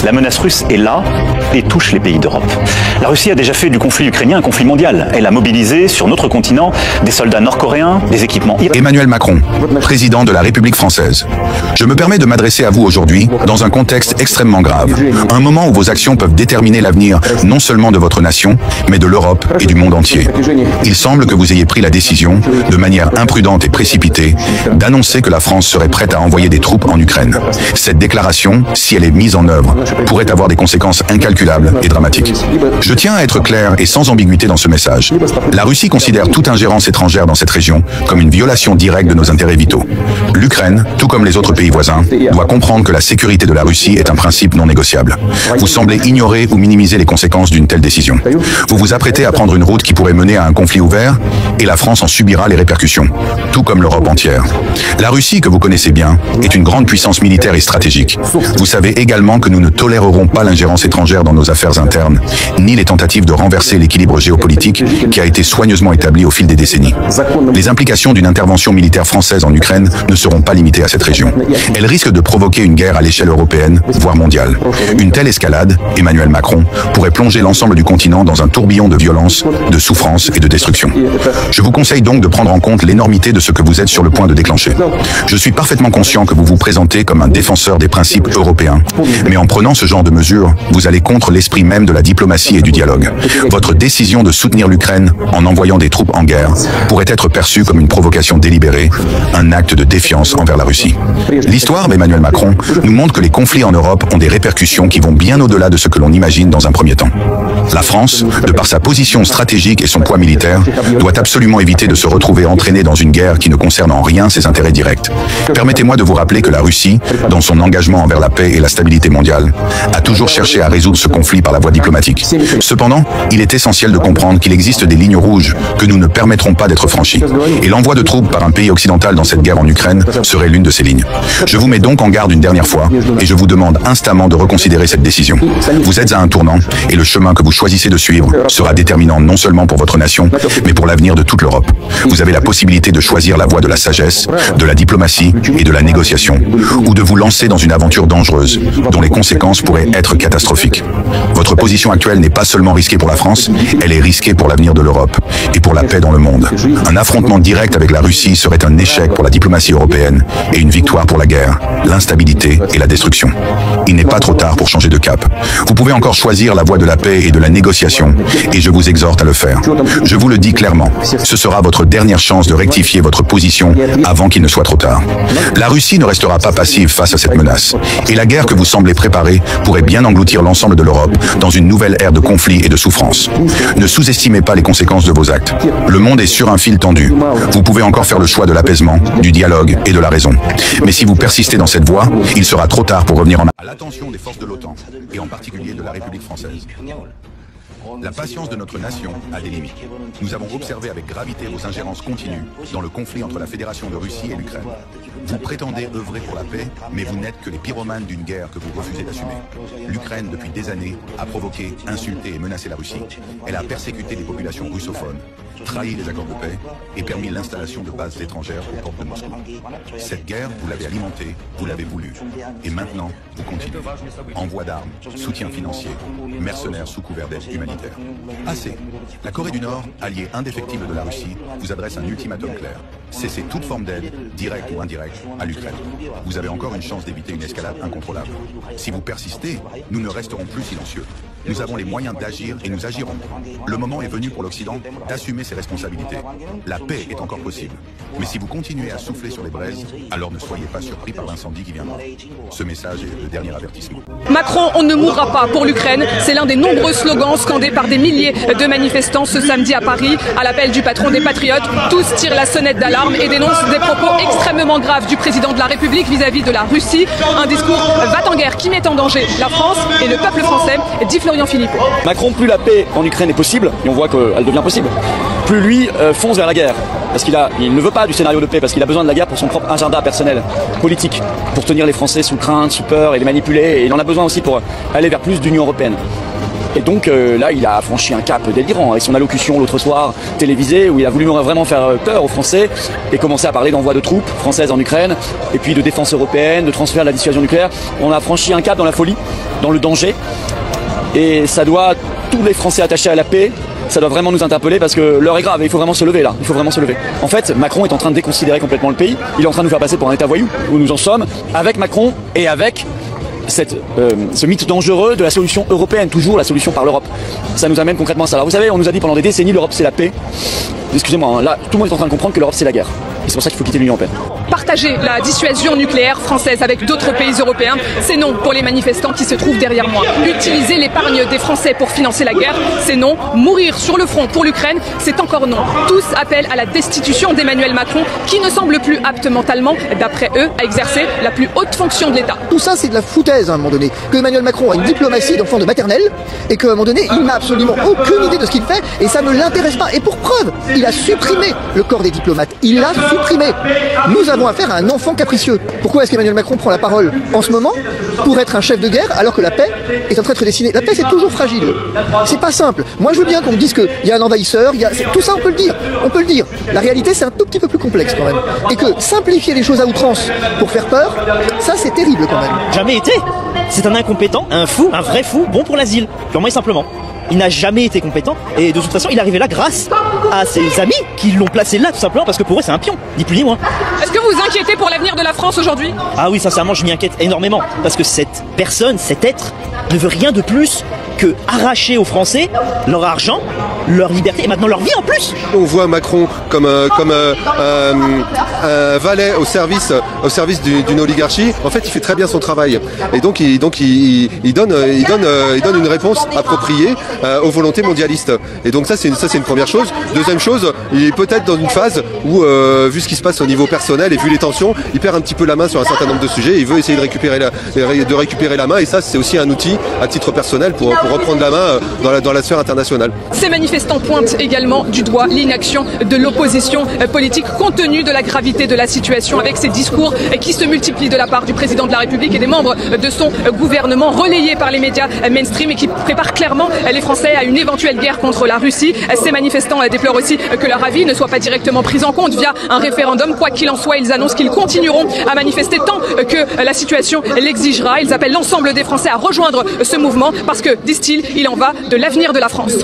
La menace russe est là et touche les pays d'Europe. La Russie a déjà fait du conflit ukrainien un conflit mondial. Elle a mobilisé sur notre continent des soldats nord-coréens, des équipements... Emmanuel Macron, président de la République française. Je me permets de m'adresser à vous aujourd'hui dans un contexte extrêmement grave. Un moment où vos actions peuvent déterminer l'avenir non seulement de votre nation, mais de l'Europe et du monde entier. Il semble que vous ayez pris la décision, de manière imprudente et précipitée, d'annoncer que la France serait prête à envoyer des troupes en Ukraine. Cette déclaration, si elle est mise en œuvre, pourrait avoir des conséquences incalculables et dramatiques. Je tiens à être clair et sans ambiguïté dans ce message. La Russie considère toute ingérence étrangère dans cette région comme une violation directe de nos intérêts vitaux. L'Ukraine, tout comme les autres pays voisins, doit comprendre que la sécurité de la Russie est un principe non négociable. Vous semblez ignorer ou minimiser les conséquences d'une telle décision. Vous vous apprêtez à prendre une route qui pourrait mener à un conflit ouvert et la France en subira les répercussions, tout comme l'Europe entière. La Russie, que vous connaissez bien, est une grande puissance militaire et stratégique. Vous savez également que nous ne tolérerons pas l'ingérence étrangère dans nos affaires internes, ni les tentatives de renverser l'équilibre géopolitique qui a été soigneusement établi au fil des décennies. Les implications d'une intervention militaire française en Ukraine ne seront pas limitées à cette région. Elles risquent de provoquer une guerre à l'échelle européenne, voire mondiale. Une telle escalade, Emmanuel Macron, pourrait plonger l'ensemble du continent dans un tourbillon de violence, de souffrance et de destruction. Je vous conseille donc de prendre en compte l'énormité de ce que vous êtes sur le point de déclencher. Je suis parfaitement conscient que vous vous présentez comme un défenseur des principes européens, mais en prenant ce genre de mesures, vous allez contre l'esprit même de la diplomatie et du dialogue. Votre décision de soutenir l'Ukraine en envoyant des troupes en guerre pourrait être perçue comme une provocation délibérée, un acte de défiance envers la Russie. L'histoire d'Emmanuel Macron nous montre que les conflits en Europe ont des répercussions qui vont bien au-delà de ce que l'on imagine dans un premier temps. La France, de par sa position stratégique et son poids militaire, doit absolument éviter de se retrouver entraînée dans une guerre qui ne concerne en rien ses intérêts directs. Permettez-moi de vous rappeler que la Russie, dans son engagement envers la paix et la stabilité mondiale, a toujours cherché à résoudre ce conflit par la voie diplomatique. Cependant, il est essentiel de comprendre qu'il existe des lignes rouges que nous ne permettrons pas d'être franchies. Et l'envoi de troupes par un pays occidental dans cette guerre en Ukraine serait l'une de ces lignes. Je vous mets donc en garde une dernière fois et je vous demande instamment de reconsidérer cette décision. Vous êtes à un tournant et le chemin que vous choisissez de suivre sera déterminant non seulement pour votre nation, mais pour l'avenir de toute l'Europe. Vous avez la possibilité de choisir la voie de la sagesse, de la diplomatie et de la négociation, ou de vous lancer dans une aventure dangereuse, dont les conséquences pourraient être catastrophiques. Votre position actuelle n'est pas seulement risquée pour la France, elle est risquée pour l'avenir de l'Europe et pour la paix dans le monde. Un affrontement direct avec la Russie serait un échec pour la diplomatie européenne et une victoire pour la guerre, l'instabilité et la destruction. Il n'est pas trop tard pour changer de cap. Vous pouvez encore choisir la voie de la paix et de la négociation, et je vous exhorte à le faire. Je vous le dis clairement, ce sera votre dernière chance de rectifier votre position avant qu'il ne soit trop tard. La Russie ne restera pas passive face à cette menace, et la guerre que vous semblez préparer pourrait bien engloutir l'ensemble de l'Europe dans une nouvelle ère de conflits et de souffrance. Ne sous-estimez pas les conséquences de vos actes. Le monde est sur un fil tendu. Vous pouvez encore faire le choix de l'apaisement, du dialogue et de la raison. Mais si vous persistez dans cette voie, il sera trop tard pour revenir en arrière. À l'attention des forces de l'OTAN, et en particulier de la République française. La patience de notre nation a des limites. Nous avons observé avec gravité vos ingérences continues dans le conflit entre la Fédération de Russie et l'Ukraine. Vous prétendez œuvrer pour la paix, mais vous n'êtes que les pyromanes d'une guerre que vous refusez d'assumer. L'Ukraine, depuis des années, a provoqué, insulté et menacé la Russie. Elle a persécuté les populations russophones, trahi les accords de paix et permis l'installation de bases étrangères aux portes de Moscou. Cette guerre, vous l'avez alimentée, vous l'avez voulue. Et maintenant, vous continuez. Envoi d'armes, soutien financier, mercenaires sous couvert d'aide humanitaire. Assez. La Corée du Nord, alliée indéfectible de la Russie, vous adresse un ultimatum clair. Cessez toute forme d'aide, directe ou indirecte, à l'Ukraine. Vous avez encore une chance d'éviter une escalade incontrôlable. Si vous persistez, nous ne resterons plus silencieux. Nous avons les moyens d'agir et nous agirons. Le moment est venu pour l'Occident d'assumer ses responsabilités. La paix est encore possible. Mais si vous continuez à souffler sur les braises, alors ne soyez pas surpris par l'incendie qui viendra. Ce message est le dernier avertissement. Macron, on ne mourra pas pour l'Ukraine. C'est l'un des nombreux slogans scandés par des milliers de manifestants ce samedi à Paris, à l'appel du patron des Patriotes. Tous tirent la sonnette d'alarme et dénoncent des propos extrêmement graves du président de la République vis-à-vis de la Russie. Un discours va-t-en-guerre qui met en danger la France et le peuple français, dit Florian Philippot. Macron, plus la paix en Ukraine est possible, et on voit qu'elle devient possible, plus lui fonce vers la guerre. Parce il ne veut pas du scénario de paix, parce qu'il a besoin de la guerre pour son propre agenda personnel, politique, pour tenir les Français sous crainte, sous peur et les manipuler. Et il en a besoin aussi pour aller vers plus d'Union européenne. Et donc là, il a franchi un cap délirant avec son allocution l'autre soir télévisée où il a voulu vraiment faire peur aux Français et commencer à parler d'envoi de troupes françaises en Ukraine et puis de défense européenne, de transfert de la dissuasion nucléaire. On a franchi un cap dans la folie, dans le danger. Et ça doit, tous les Français attachés à la paix, ça doit vraiment nous interpeller parce que l'heure est grave et il faut vraiment se lever là, il faut vraiment se lever. En fait, Macron est en train de déconsidérer complètement le pays, il est en train de nous faire passer pour un état voyou, où nous en sommes, avec Macron et avec ce mythe dangereux de la solution européenne, toujours la solution par l'Europe. Ça nous amène concrètement à ça. Alors vous savez, on nous a dit pendant des décennies l'Europe c'est la paix. Excusez-moi, hein, là tout le monde est en train de comprendre que l'Europe c'est la guerre. Et c'est pour ça qu'il faut quitter l'Union européenne. Partager la dissuasion nucléaire française avec d'autres pays européens, c'est non pour les manifestants qui se trouvent derrière moi. Utiliser l'épargne des Français pour financer la guerre, c'est non. Mourir sur le front pour l'Ukraine, c'est encore non. Tous appellent à la destitution d'Emmanuel Macron, qui ne semble plus apte mentalement, d'après eux, à exercer la plus haute fonction de l'État. Tout ça, c'est de la foutaise à un moment donné. Que Emmanuel Macron a une diplomatie d'enfant de maternelle et qu'à un moment donné, il n'a absolument aucune idée de ce qu'il fait et ça ne l'intéresse pas. Et pour preuve, il a supprimé le corps des diplomates. Il l'a supprimé. Nous avons affaire à un enfant capricieux. Pourquoi est-ce qu'Emmanuel Macron prend la parole en ce moment pour être un chef de guerre alors que la paix est en train d'être dessinée? La paix, c'est toujours fragile. C'est pas simple. Moi, je veux bien qu'on me dise qu'il y a un envahisseur, tout ça, on peut le dire. On peut le dire. La réalité, c'est un tout petit peu plus complexe quand même. Et que simplifier les choses à outrance pour faire peur, ça, c'est terrible quand même. Jamais été. C'est un incompétent, un fou, un vrai fou, bon pour l'asile. Purement et simplement. Il n'a jamais été compétent et de toute façon il est arrivé là grâce à ses amis qui l'ont placé là tout simplement parce que pour eux c'est un pion, ni plus ni moins. Est-ce que vous vous inquiétez pour l'avenir de la France aujourd'hui? Ah oui, sincèrement je m'y inquiète énormément parce que cette personne, cet être ne veut rien de plus que arracher aux Français leur argent, leur liberté et maintenant leur vie en plus. On voit Macron comme un valet au service d'une oligarchie. En fait, il fait très bien son travail et donc il donne une réponse appropriée aux volontés mondialistes. Et donc ça c'est une première chose. Deuxième chose, il est peut-être dans une phase où vu ce qui se passe au niveau personnel et vu les tensions, il perd un petit peu la main sur un certain nombre de sujets. Il veut essayer de récupérer la main et ça c'est aussi un outil à titre personnel pour reprendre la main dans la sphère internationale. Ces manifestants pointent également du doigt l'inaction de l'opposition politique compte tenu de la gravité de la situation avec ces discours qui se multiplient de la part du président de la République et des membres de son gouvernement relayés par les médias mainstream et qui préparent clairement les Français à une éventuelle guerre contre la Russie. Ces manifestants déplorent aussi que leur avis ne soit pas directement pris en compte via un référendum. Quoi qu'il en soit, ils annoncent qu'ils continueront à manifester tant que la situation l'exigera. Ils appellent l'ensemble des Français à rejoindre ce mouvement parce que, disent-ils, il en va de l'avenir de la France.